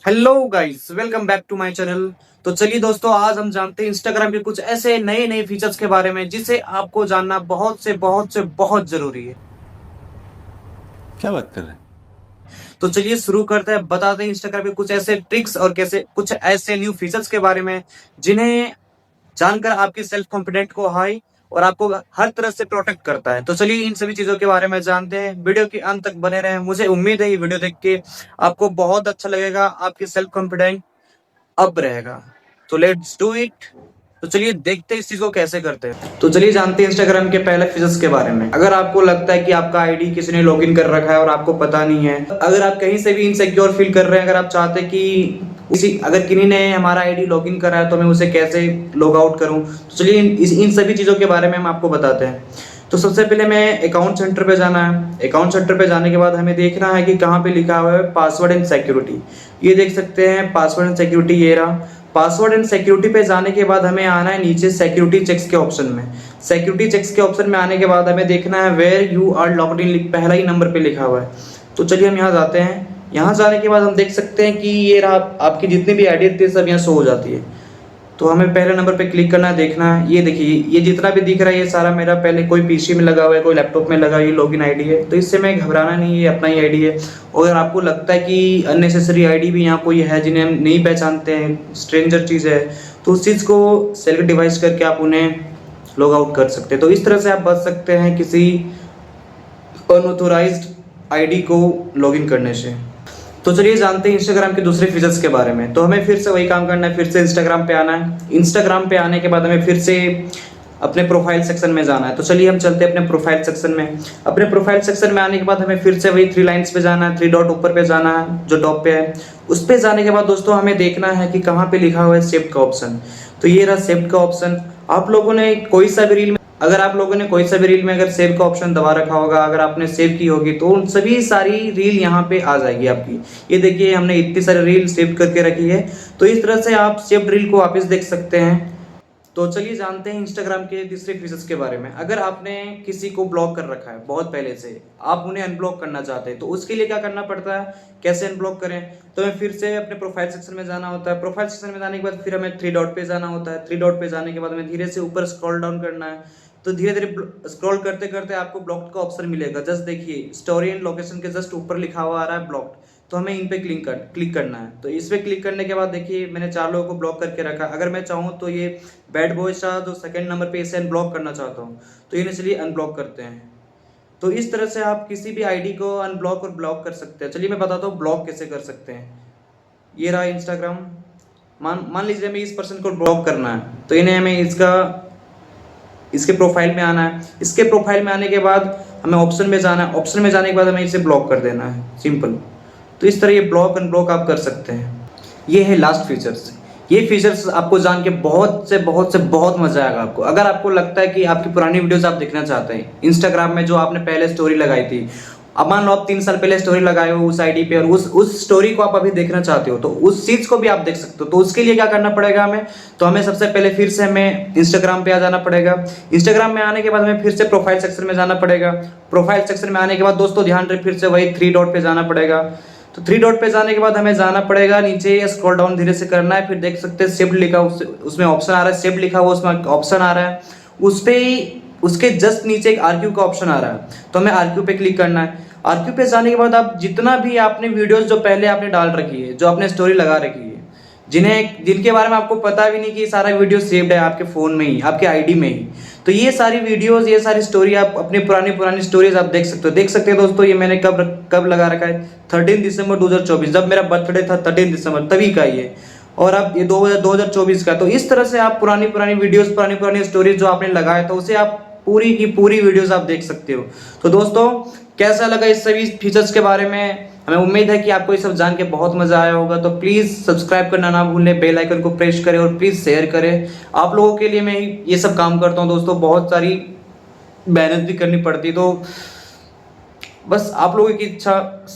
Hello guys, welcome back to my channel. तो चलिए दोस्तों, आज हम जानते हैं इंस्टाग्राम के कुछ ऐसे नए नए फीचर्स के बारे में जिसे आपको जानना बहुत से बहुत जरूरी है। क्या बात कर रहे हैं? तो चलिए शुरू करते हैं, बताते हैं इंस्टाग्राम के कुछ ऐसे ट्रिक्स और कैसे कुछ ऐसे न्यू फीचर्स के बारे में जिन्हें जानकर आपकी सेल्फ कॉन्फिडेंट को हाई और आपको हर तरह से प्रोटेक्ट करता है। तो चलिए इन सभी चीजों के बारे में जानते हैं। वीडियो के अंत तक बने रहें। मुझे उम्मीद है ये वीडियो देख के आपको बहुत अच्छा लगेगा, आपकी सेल्फ कॉन्फिडेंट अब रहेगा। तो लेट्स डू इट। तो चलिए देखते हैं इस चीज को कैसे करते हैं। तो चलिए जानते हैं इंस्टाग्राम के पहले फीचर्स के बारे में। अगर आपको लगता है कि आपका आईडी किसी ने लॉगिन कर रखा है और आपको पता नहीं है, अगर आप कहीं से भी इनसिक्योर फील कर रहे हैं, अगर आप चाहते हैं कि अगर किन्हीं ने हमारा आईडी लॉगिन करा है तो मैं उसे कैसे लॉग आउट करूं, तो चलिए इन सभी चीजों के बारे में हम आपको बताते हैं। तो सबसे पहले हमें अकाउंट सेंटर पे जाना है। अकाउंट सेंटर पे जाने के बाद हमें देखना है कि कहाँ पे लिखा हुआ है पासवर्ड एंड सिक्योरिटी। ये देख सकते हैं पासवर्ड एंड सिक्योरिटी, ये रहा। पासवर्ड एंड सिक्योरिटी पे जाने के बाद हमें आना है नीचे सिक्योरिटी चेक्स के ऑप्शन में। सिक्योरिटी चेक्स के ऑप्शन में आने के बाद हमें देखना है where you are logged in, पहला ही नंबर पे लिखा हुआ है। तो चलिए हम यहाँ जाते हैं। यहाँ जाने के बाद हम देख सकते हैं कि ये रहा, आपकी जितनी भी आईडी थी सब यहाँ शो हो जाती है। तो हमें पहले नंबर पे क्लिक करना है, देखना है। ये देखिए, ये जितना भी दिख रहा है ये सारा मेरा पहले कोई पीसी में लगा हुआ है, कोई लैपटॉप में लगा, ये लॉगिन आईडी है। तो इससे मैं घबराना नहीं है, ये अपना ही आईडी है। और अगर आपको लगता है कि अननेसेसरी आईडी भी यहाँ कोई है जिन्हें हम नहीं पहचानते हैं, स्ट्रेंजर चीज़ है, तो उस चीज़ को सेलेक्ट डिवाइस करके आप उन्हें लॉग आउट कर सकते हैं। तो इस तरह से आप बच सकते हैं किसी अनऑथोराइज्ड आईडी को लॉगिन करने से। तो चलिए जानते हैं इंस्टाग्राम के दूसरे फीचर्स के बारे में। तो हमें फिर से वही काम करना है, फिर से इंस्टाग्राम पे आना है। इंस्टाग्राम पे आने के बाद हमें फिर से अपने प्रोफाइल सेक्शन में जाना है। तो चलिए हम चलते हैं अपने प्रोफाइल सेक्शन में। अपने प्रोफाइल सेक्शन में आने के बाद हमें फिर से वही थ्री लाइन्स पे जाना है, थ्री डॉट ऊपर पे जाना है जो टॉप पे है। उस पे जाने के बाद दोस्तों हमें देखना है कि कहाँ पे लिखा हुआ है सेव का ऑप्शन। तो ये रहा सेव का ऑप्शन। आप लोगों ने कोई सा भी रील, अगर आप लोगों ने कोई सा भी रील में अगर सेव का ऑप्शन दबा रखा होगा, अगर आपने सेव की होगी तो उन सभी सारी रील यहाँ पे आ जाएगी आपकी। ये देखिए हमने इतनी सारी रील सेव करके रखी है। तो इस तरह से आप सेव्ड रील को वापस देख सकते हैं। तो चलिए जानते हैं इंस्टाग्राम के तीसरे फीचर्स के बारे में। अगर आपने किसी को ब्लॉक कर रखा है बहुत पहले से, आप उन्हें अनब्लॉक करना चाहते हैं, तो उसके लिए क्या करना पड़ता है, कैसे अनब्लॉक करें। तो हमें फिर से अपने प्रोफाइल सेक्शन में जाना होता है। प्रोफाइल सेक्शन में जाने के बाद फिर हमें थ्री डॉट पे जाना होता है। थ्री डॉट पे जाने के बाद हमें धीरे से ऊपर स्क्रॉल डाउन करना है। तो धीरे धीरे स्क्रॉल करते करते आपको ब्लॉक्ड का ऑप्शन मिलेगा। जस्ट देखिए स्टोरी एंड लोकेशन के जस्ट ऊपर लिखा हुआ आ रहा है ब्लॉक्ड। तो हमें इन पे क्लिक करना है। तो इस पे क्लिक करने के बाद देखिए मैंने 4 लोगों को ब्लॉक करके रखा। अगर मैं चाहूँ तो ये बैड बॉय शाह जो सेकंड नंबर पे इसे अनब्लॉक करना चाहता हूँ, तो इन्हें चलिए अनब्लॉक करते हैं। तो इस तरह से आप किसी भी आईडी को अनब्लॉक और ब्लॉक कर सकते हैं। चलिए मैं बताता हूँ ब्लॉक कैसे कर सकते हैं। ये रहा इंस्टाग्राम। मान मान लीजिए हमें इस पर्सन को ब्लॉक करना है, तो इन्हें हमें इसके प्रोफाइल में आना है। इसके प्रोफाइल में आने के बाद हमें ऑप्शन में जाना है। ऑप्शन में जाने के बाद हमें इसे ब्लॉक कर देना है, सिंपल। तो इस तरह ये ब्लॉक अनब्लॉक आप कर सकते हैं। ये है लास्ट फीचर्स। ये फीचर्स आपको जान के बहुत मजा आएगा आपको। अगर आपको लगता है कि आपकी पुरानी वीडियोस आप देखना चाहते हैं इंस्टाग्राम में, जो आपने पहले स्टोरी लगाई थी, अब मान लो आप 3 साल पहले स्टोरी लगाए हो उस आईडी पे, और उस स्टोरी को आप अभी देखना चाहते हो, तो उस चीज को भी आप देख सकते हो। तो उसके लिए क्या करना पड़ेगा हमें, तो हमें सबसे पहले फिर से हमें इंस्टाग्राम पे आ जाना पड़ेगा। इंस्टाग्राम में आने के बाद हमें फिर से प्रोफाइल सेक्शन में जाना पड़ेगा। प्रोफाइल सेक्शन में आने के बाद दोस्तों ध्यान रहे फिर से वही थ्री डॉट पे जाना पड़ेगा। तो थ्री डॉट पे जाने के बाद हमें जाना पड़ेगा नीचे, स्क्रॉल डाउन धीरे से करना है। फिर देख सकते हैं सेव्ड लिखा, उसमें ऑप्शन आ रहा है, सेव्ड लिखा हुआ उसमें ऑप्शन आ रहा है। उस पे उसके जस्ट नीचे एक आरक्यू का ऑप्शन आ रहा है, तो हमें आरक्यू पे क्लिक करना है। आरक्यू पे जाने के बाद आप जितना भी आपने वीडियोस जो पहले आपने डाल रखी है, जो आपने स्टोरी लगा रखी है, जिनके बारे में आपको पता भी नहीं कि सारा वीडियो सेव्ड है आपके फ़ोन में ही, आपके आईडी में ही, तो ये सारी वीडियोस, ये सारी स्टोरी आप अपनी पुरानी स्टोरीज आप देख सकते हो। देख सकते हैं दोस्तों, ये मैंने कब लगा रखा है, 13 दिसंबर 2024, जब मेरा बर्थडे था 13 दिसंबर तभी का ये। और अब ये 2024 का। तो इस तरह से आप पुरानी वीडियोस, पुरानी स्टोरीज जो आपने लगाया था, उसे आप पूरी की पूरी वीडियोस आप देख सकते हो। तो दोस्तों कैसा लगा इस सभी फीचर्स के बारे में, हमें उम्मीद है कि आपको ये सब जान के बहुत मजा आया होगा। तो प्लीज सब्सक्राइब करना ना भूलें, बेल आइकन को प्रेस करें और प्लीज शेयर करें। आप लोगों के लिए मैं ये सब काम करता हूँ दोस्तों, बहुत सारी मेहनत भी करनी पड़ती, तो बस आप लोगों की इच्छा